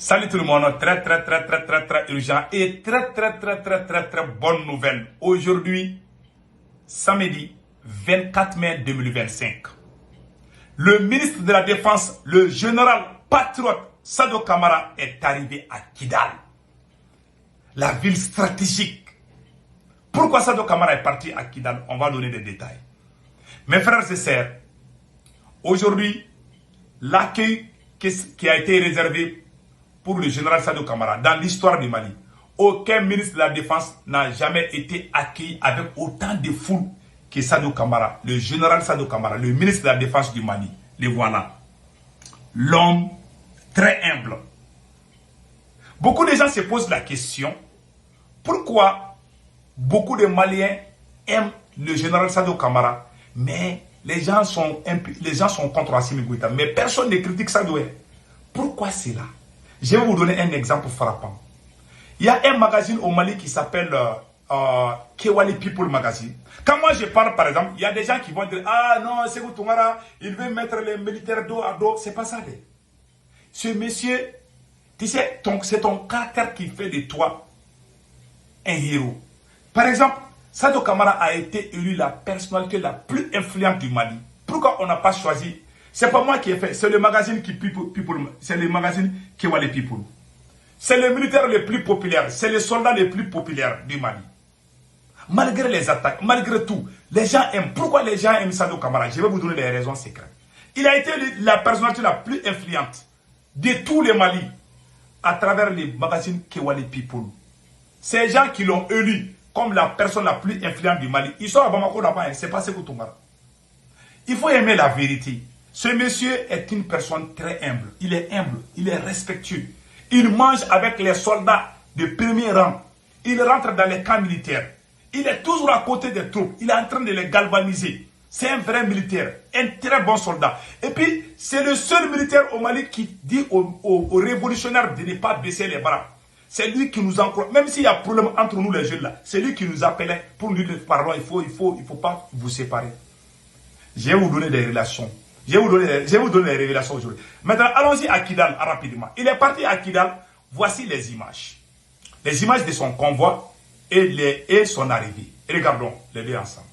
Salut tout le monde, très urgent et très bonne nouvelle. Aujourd'hui, samedi 24 mai 2025, le ministre de la Défense, le général patriote Sado Kamara est arrivé à Kidal, la ville stratégique. Pourquoi Sado Kamara est parti à Kidal? On va donner des détails. Mes frères et sœurs, aujourd'hui, l'accueil qui a été réservé pour le général Sado Kamara dans l'histoire du Mali, aucun ministre de la Défense n'a jamais été accueilli avec autant de foule que Sado Kamara, le général Sado Kamara, le ministre de la Défense du Mali. Le voilà. L'homme très humble. Beaucoup de gens se posent la question, pourquoi beaucoup de Maliens aiment le général Sado Kamara, mais les gens sont contre Assimi Goïta, mais personne ne critique Sado. Pourquoi c'est là? Je vais vous donner un exemple frappant. Il y a un magazine au Mali qui s'appelle Kewali People Magazine. Quand moi je parle, par exemple, il y a des gens qui vont dire « Ah non, Sékou Toungara, il veut mettre les militaires dos à dos. » C'est pas ça. Ce monsieur, tu sais, c'est ton caractère qui fait de toi un héros. Par exemple, Sado Kamara a été élu la personnalité la plus influente du Mali. Pourquoi on n'a pas choisi? C'est pas moi qui ai fait, c'est le magazine c'est le magazine Kewali People. C'est le militaire le plus populaire, c'est le soldat le plus populaire du Mali. Malgré les attaques, malgré tout, les gens aiment. Pourquoi les gens aiment Sado Kamara? Je vais vous donner les raisons secrètes. Il a été la personnalité la plus influente de tous les Mali à travers les magazines Kewali People. Ces gens qui l'ont élu comme la personne la plus influente du Mali, ils sont à Bamako là-bas, c'est pas Sékou Toungara. Il faut aimer la vérité. Ce monsieur est une personne très humble. Il est humble, il est respectueux. Il mange avec les soldats de premier rang. Il rentre dans les camps militaires. Il est toujours à côté des troupes. Il est en train de les galvaniser. C'est un vrai militaire, un très bon soldat. Et puis, c'est le seul militaire au Mali qui dit aux révolutionnaires de ne pas baisser les bras. C'est lui qui nous encourage. Même s'il y a problème entre nous les jeunes là, c'est lui qui nous appelait pour nous dire pardon, il faut pas vous séparer. Je vais vous donner des relations. Je vais vous donner les révélations aujourd'hui. Maintenant, allons-y à Kidal rapidement. Il est parti à Kidal. Voici les images. Les images de son convoi et son arrivée. Regardons les deux ensemble.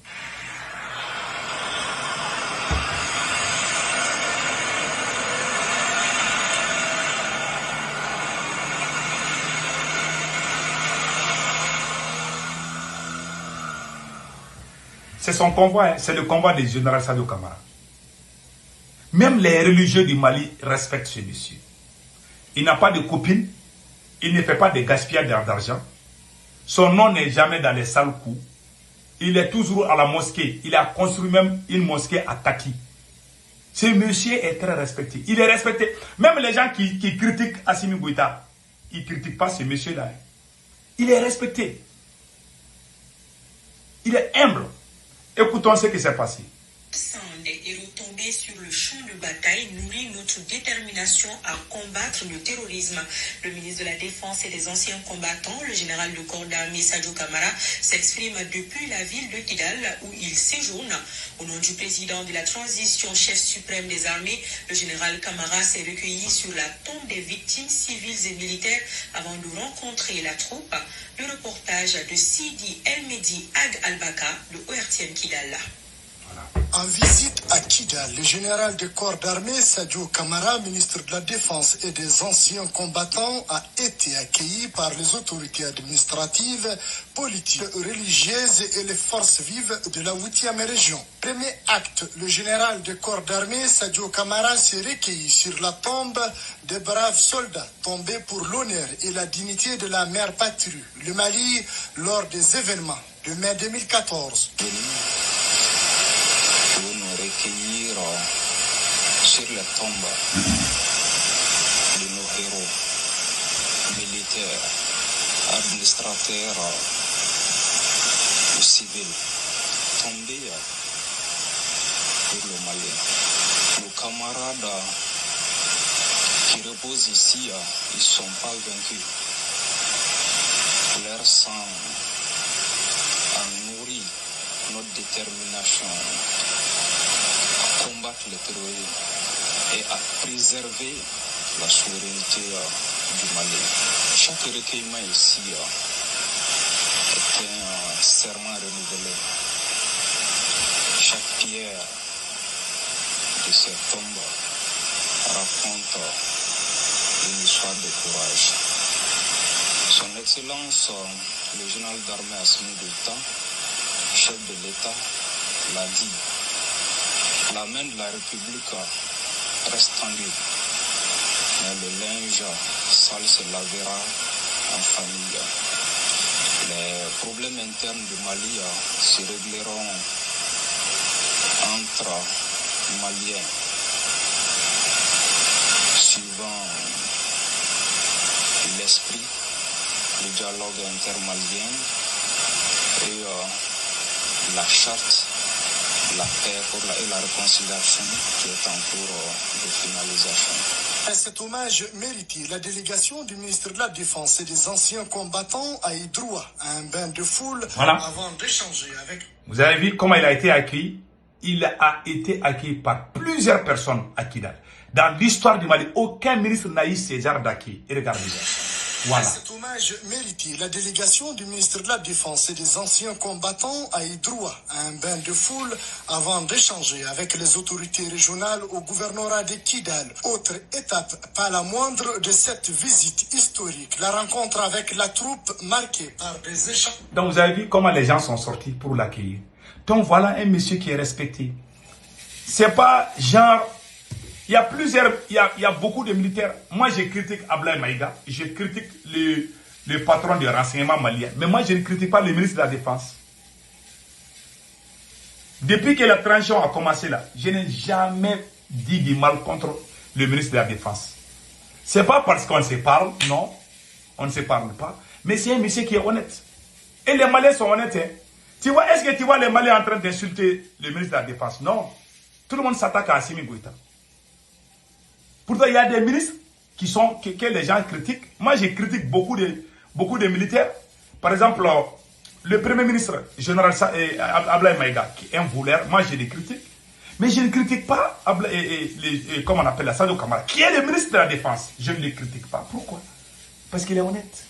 C'est son convoi, c'est le convoi du général Sado Kamara. Même les religieux du Mali respectent ce monsieur. Il n'a pas de copine, il ne fait pas de gaspillage d'argent. Son nom n'est jamais dans les sales coups. Il est toujours à la mosquée. Il a construit même une mosquée à Taki. Ce monsieur est très respecté. Il est respecté. Même les gens qui critiquent Assimi Goïta, ils ne critiquent pas ce monsieur-là. Il est respecté. Il est humble. Écoutons ce qui s'est passé. Des héros tombés sur le champ de bataille nourrit notre détermination à combattre le terrorisme. Le ministre de la Défense et des anciens combattants, le général de corps d'armée Sado Kamara, s'exprime depuis la ville de Kidal où il séjourne. Au nom du président de la transition, chef suprême des armées, le général Kamara s'est recueilli sur la tombe des victimes civiles et militaires avant de rencontrer la troupe. Le reportage de Sidi El Mehdi Ag Albaka de ORTN Kidal. En visite à Kidal, le général de corps d'armée Sado Kamara, ministre de la Défense et des anciens combattants, a été accueilli par les autorités administratives, politiques, religieuses et les forces vives de la 8e région. Premier acte, le général de corps d'armée Sado Kamara s'est recueilli sur la tombe des braves soldats tombés pour l'honneur et la dignité de la mère patrie, le Mali, lors des événements de mai 2014. Recueillir sur la tombe de nos héros militaires, administrateurs ou civils tombés pour le Mali. Nos camarades qui reposent ici, ils ne sont pas vaincus. Leur sang a nourri notre détermination à combattre le terrorisme et à préserver la souveraineté du Mali. Chaque recueillement ici est un serment renouvelé. Chaque pierre de cette tombe raconte une histoire de courage. Son Excellence, le général d'armée Assimi Goïta, chef de l'État, l'a dit. La main de la République reste tendue, mais le linge sale se lavera en famille. Les problèmes internes du Mali se régleront entre Maliens, suivant l'esprit du dialogue intermalien et la charte, la paix et la réconciliation qui est en cours de finalisation. À cet hommage mérité, la délégation du ministre de la Défense et des anciens combattants a eu droit à un bain de foule avant d'échanger avec... Vous avez vu comment il a été accueilli? Il a été accueilli par plusieurs personnes à Kidal. Dans l'histoire du Mali, aucun ministre n'a eu ce genre d'accueil. Et regardez. Voilà. À cet hommage mérité, la délégation du ministre de la Défense et des anciens combattants a eu droit à un bain de foule avant d'échanger avec les autorités régionales au gouvernorat de Kidal. Autre étape, pas la moindre de cette visite historique, la rencontre avec la troupe marquée par des échanges. Donc vous avez vu comment les gens sont sortis pour l'accueillir. Donc voilà un monsieur qui est respecté. C'est pas genre... Il y a plusieurs, il y a beaucoup de militaires. Moi, je critique Ablaye Maïga, je critique le patron du renseignement malien. Mais moi, je ne critique pas le ministre de la Défense. Depuis que la transition a commencé là, je n'ai jamais dit du mal contre le ministre de la Défense. C'est pas parce qu'on se parle, non, on ne se parle pas. Mais c'est un monsieur qui est honnête. Et les Maliens sont honnêtes. Hein. Tu vois, est-ce que tu vois les Maliens en train d'insulter le ministre de la Défense? Non. Tout le monde s'attaque à Assimi Goïta. Pourtant, il y a des ministres que les gens critiquent. Moi, je critique beaucoup de militaires. Par exemple, le premier ministre, général Ablaye Maïga, qui est un voleur, moi, je les critique. Mais je ne critique pas, comment on appelle la Sadio Kamara, qui est le ministre de la Défense. Je ne le critique pas. Pourquoi? Parce qu'il est honnête.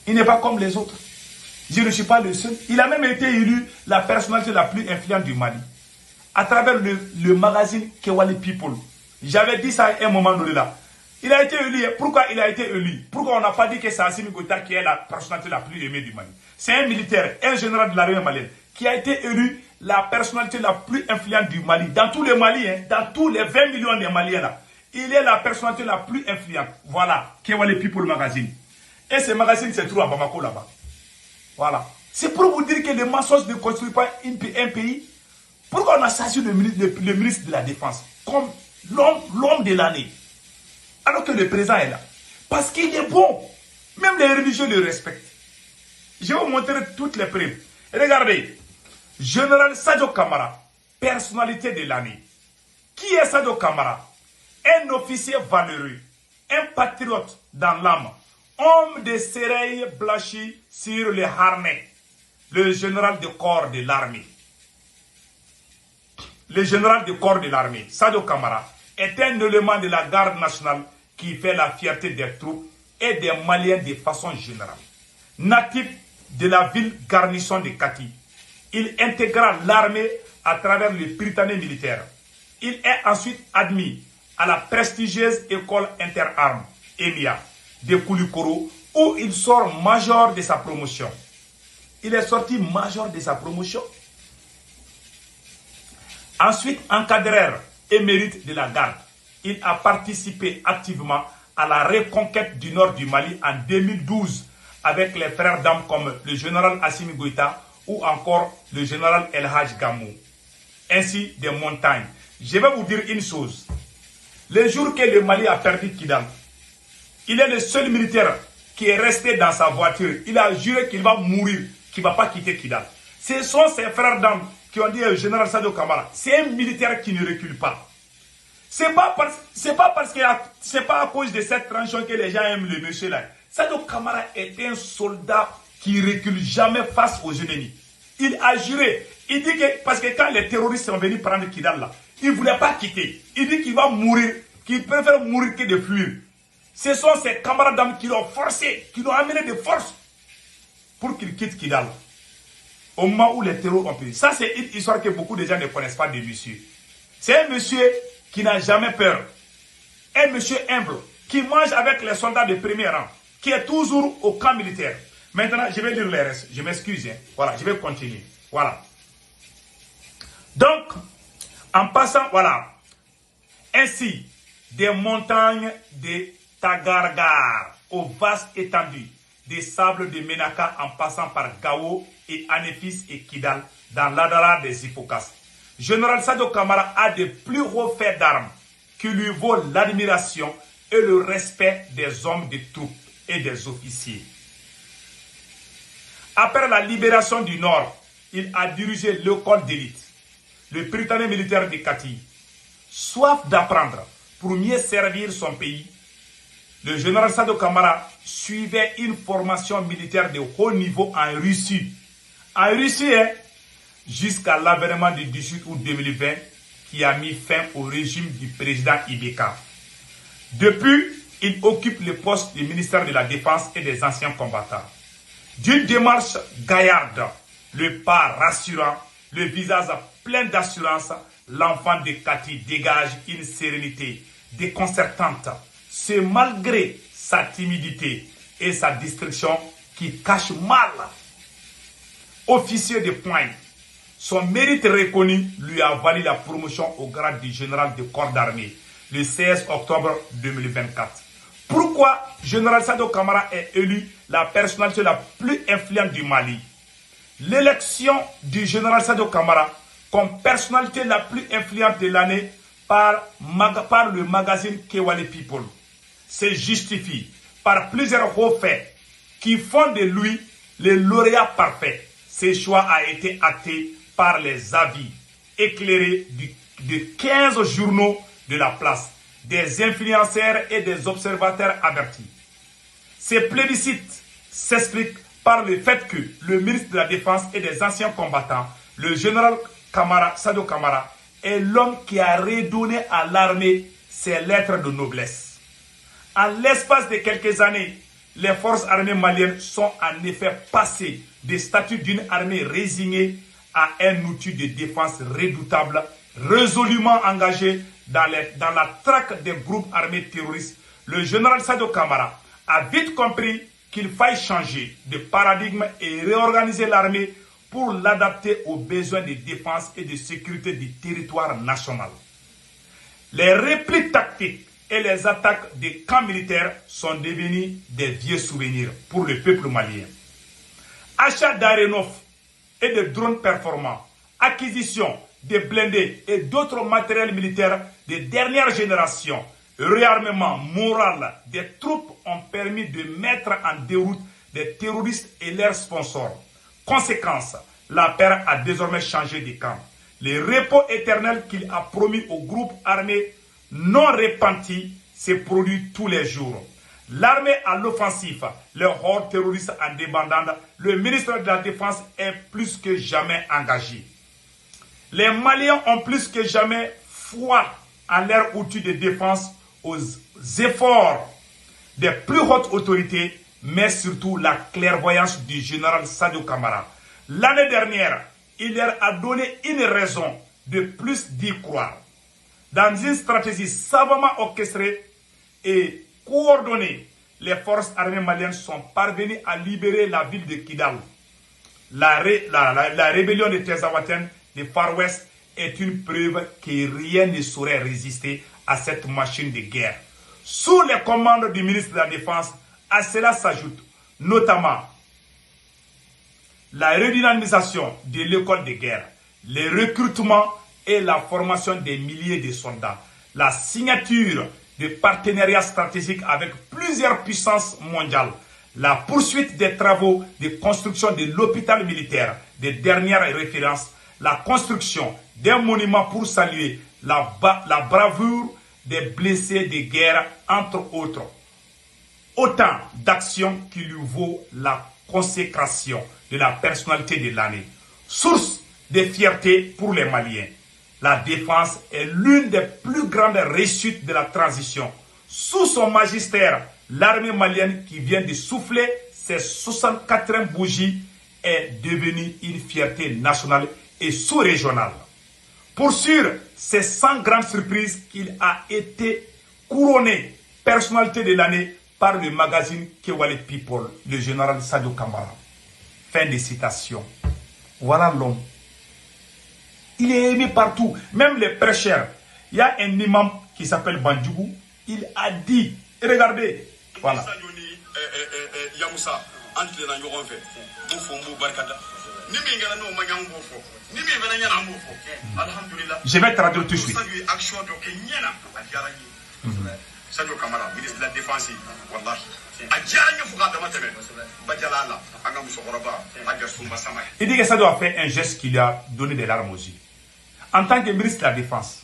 Il n'est pas comme les autres. Je ne suis pas le seul. Il a même été élu la personnalité la plus influente du Mali. À travers le magazine Kewali People. J'avais dit ça à un moment donné là. Il a été élu. Pourquoi il a été élu? Pourquoi on n'a pas dit que c'est Assimi Goïta qui est la personnalité la plus aimée du Mali? C'est un militaire, un général de l'armée malienne, qui a été élu la personnalité la plus influente du Mali. Dans tous les Mali, hein, dans tous les 20 millions de Maliens là, il est la personnalité la plus influente. Voilà, Kewali People Magazine. Et ce magazine se trouve à Bamako là-bas. Voilà. C'est pour vous dire que les mensonges ne construisent pas un pays. Pourquoi on a saisi le ministre de la Défense comme l'homme de l'année, alors que le président est là? Parce qu'il est bon. Même les religieux le respectent. Je vais vous montrer toutes les preuves. Regardez. Général Sadio Kamara, personnalité de l'année. Qui est Sadio Kamara? Un officier valeureux, un patriote dans l'âme, homme de sérail blanchi sur les harnais, le général de corps de l'armée. Le général du corps de l'armée, Sadio Kamara, est un élément de la garde nationale qui fait la fierté des troupes et des Maliens de façon générale. Natif de la ville garnison de Kati, il intégra l'armée à travers le Prytanée militaire. Il est ensuite admis à la prestigieuse école interarmes, EMIA, de Koulikoro, où il sort major de sa promotion. Il est sorti major de sa promotion. Ensuite, encadreur émérite de la garde, il a participé activement à la reconquête du nord du Mali en 2012 avec les frères d'armes comme le général Assimi Goïta ou encore le général El Hadj Gamou, ainsi des montagnes. Je vais vous dire une chose. Le jour que le Mali a perdu Kidal, il est le seul militaire qui est resté dans sa voiture. Il a juré qu'il va mourir, qu'il ne va pas quitter Kidal. Ce sont ses frères d'armes qui ont dit au général Sadio Kamara, c'est un militaire qui ne recule pas. C'est pas à cause de cette transition que les gens aiment le monsieur là. Sadio Kamara est un soldat qui recule jamais face aux ennemis. Il a juré. Il dit que, parce que quand les terroristes sont venus prendre Kidal là, il ne voulait pas quitter. Il dit qu'il va mourir, qu'il préfère mourir que de fuir. Ce sont ses camarades d'armes qui l'ont forcé, qui l'ont amené de force pour qu'il quitte Kidal. Au moment où les terrors ont pris. Ça, c'est une histoire que beaucoup de gens ne connaissent pas de monsieur. C'est un monsieur qui n'a jamais peur. Un monsieur humble, qui mange avec les soldats de premier rang, qui est toujours au camp militaire. Maintenant, je vais lire les restes. Je m'excuse. Hein. Voilà, je vais continuer. Voilà. Donc, en passant, voilà. Ainsi, des montagnes de Tagargar aux vastes étendues, des sables de Menaka en passant par Gao et Anefis et Kidal dans l'Adara des Hippocases. Général Sadio Kamara a de plus hauts faits d'armes qui lui vaut l'admiration et le respect des hommes de troupes et des officiers. Après la libération du Nord, il a dirigé l'école d'élite, le Prytanée militaire de Kati. Soif d'apprendre pour mieux servir son pays, le général Sadio Kamara suivait une formation militaire de haut niveau en Russie. En Russie, jusqu'à l'avènement du 18 août 2020, qui a mis fin au régime du président Ibeka. Depuis, il occupe le poste du ministère de la Défense et des anciens combattants. D'une démarche gaillarde, le pas rassurant, le visage plein d'assurance, l'enfant de Kati dégage une sérénité déconcertante. C'est malgré sa timidité et sa discrétion qui cache mal. Officier de pointe, son mérite reconnu lui a valu la promotion au grade du général de corps d'armée le 16 octobre 2024. Pourquoi général Sadio Kamara est élu la personnalité la plus influente du Mali? L'élection du général Sadio Kamara comme personnalité la plus influente de l'année par le magazine Kewale People se justifie par plusieurs hauts faits qui font de lui le lauréat parfait. Ce choix a été acté par les avis éclairés de 15 journaux de la place, des influenceurs et des observateurs avertis. Ces plébiscites s'expliquent par le fait que le ministre de la Défense et des anciens combattants, le général Sadio Kamara, est l'homme qui a redonné à l'armée ses lettres de noblesse. En l'espace de quelques années, les forces armées maliennes sont en effet passées du statut d'une armée résignée à un outil de défense redoutable, résolument engagé dans la traque des groupes armés terroristes. Le général Sadio Kamara a vite compris qu'il faille changer de paradigme et réorganiser l'armée pour l'adapter aux besoins de défense et de sécurité du territoire national. Les replis tactiques et les attaques des camps militaires sont devenus des vieux souvenirs pour le peuple malien. Achat d'aéronefs et de drones performants, acquisition de blindés et d'autres matériels militaires de dernière génération, réarmement moral des troupes ont permis de mettre en déroute des terroristes et leurs sponsors. Conséquence, la paix a désormais changé de camp. Le repos éternel qu'il a promis aux groupes armés non repentis se produit tous les jours. L'armée à l'offensive, les hordes terroristes en débandade, le ministre de la Défense est plus que jamais engagé. Les Maliens ont plus que jamais foi en leur outil de défense, aux efforts des plus hautes autorités, mais surtout la clairvoyance du général Sadio Kamara. L'année dernière, il leur a donné une raison de plus d'y croire. Dans une stratégie savamment orchestrée et coordonnée, les forces armées maliennes sont parvenues à libérer la ville de Kidal. La rébellion de Tezawaten du Far West est une preuve que rien ne saurait résister à cette machine de guerre. Sous les commandes du ministre de la Défense, à cela s'ajoute notamment la redynamisation de l'école de guerre, le recrutement et la formation des milliers de soldats, la signature de partenariats stratégiques avec plusieurs puissances mondiales, la poursuite des travaux de construction de l'hôpital militaire de dernière référence, la construction d'un monument pour saluer la bravoure des blessés de guerre, entre autres. Autant d'actions qui lui vaut la consécration de la personnalité de l'année. Source de fierté pour les Maliens. La défense est l'une des plus grandes réussites de la transition. Sous son magistère, l'armée malienne qui vient de souffler ses 64 bougies est devenue une fierté nationale et sous-régionale. Pour sûr, c'est sans grande surprise qu'il a été couronné personnalité de l'année par le magazine Kewale People, le général Sadio Kamara. Fin de citation. Voilà l'homme. Il est aimé partout, même les prêcheurs. Il y a un imam qui s'appelle Bandjougou, il a dit, et regardez, voilà. Je vais traduire tout de suite. Sadio Kamara, ministre de la Défense, il dit que Sadio a fait un geste qui lui a donné des larmes aux yeux. En tant que ministre de la Défense,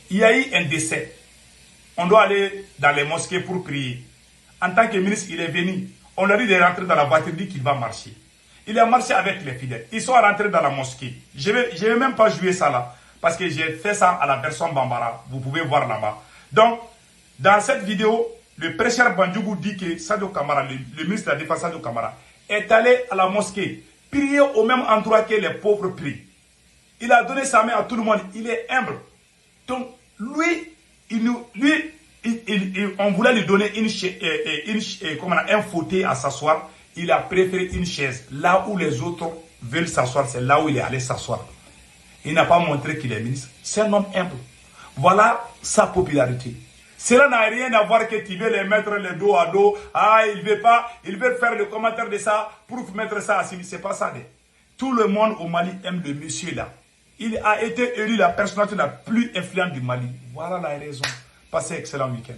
il y a eu un décès. On doit aller dans les mosquées pour prier. En tant que ministre, il est venu. On lui a dit de rentrer dans la voiture, il dit qu'il va marcher. Il a marché avec les fidèles. Ils sont rentrés dans la mosquée. Je vais même pas jouer ça là, parce que j'ai fait ça à la version Bambara. Vous pouvez voir là-bas. Donc, dans cette vidéo, le prêcheur Bandjougou dit que Sadio Kamara, le ministre de la Défense Sadio Kamara, est allé à la mosquée, prier au même endroit que les pauvres prient. Il a donné sa main à tout le monde. Il est humble. Donc, lui, on voulait lui donner un fauteuil à s'asseoir. Il a préféré une chaise. Là où les autres veulent s'asseoir, c'est là où il est allé s'asseoir. Il n'a pas montré qu'il est ministre. C'est un homme humble. Voilà sa popularité. Cela n'a rien à voir que tu veux les mettre les dos à dos. Ah, il veut faire le commentaire de ça pour mettre ça à Simi. C'est pas ça. Tout le monde au Mali aime le monsieur là. Il a été élu la personnalité la plus influente du Mali. Voilà la raison. Passez un excellent week-end.